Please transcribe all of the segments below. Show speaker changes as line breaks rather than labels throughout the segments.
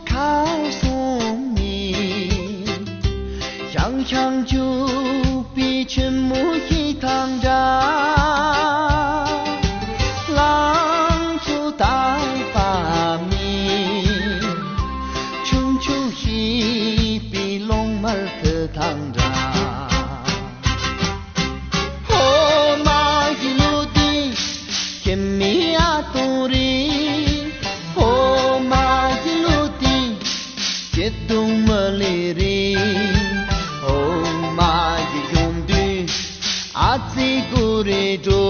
看送你，想想就比全木一趟着，浪出大发明，春秋一比龙门可趟着。Jedung meliring, oh maju yondu, ati guredo,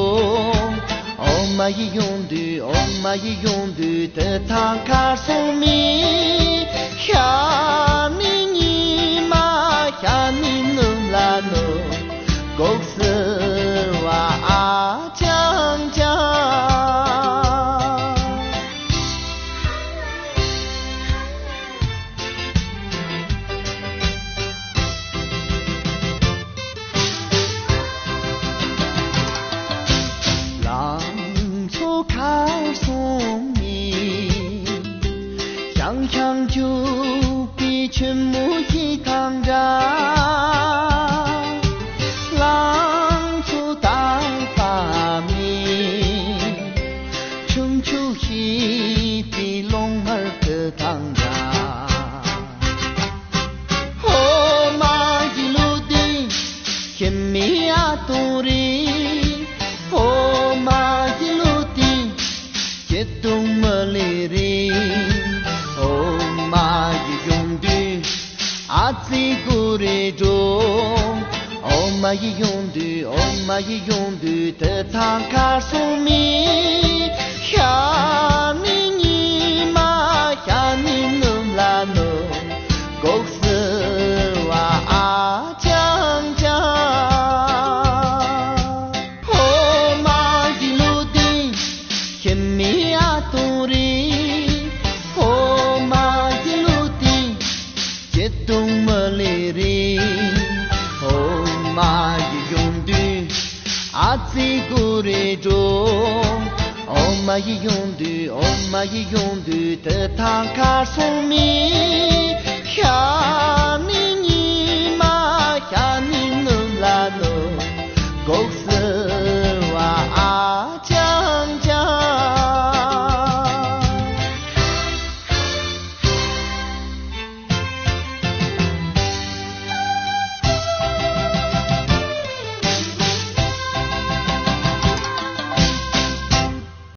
oh maju yondu, tetangkar sumi, yani ni ma, yani numlano, goksewa ajang jang.看送你，想想就比全木一趟着，浪出大发明，春秋一比龙门可趟着。哦，马一路的甜蜜啊，多里，哦，马一路。Jedung meliring, oh maju yondu, ati guredo, oh maju yondu, tetangkar sumi, yani ni ma, yani numlano, goksewa ajang jang, oh maju ludi, kemi aturi, oh majiluti, jedung meliring, oh maju yondu, ati guredo, oh maju yondu, tetangkar sumi, yani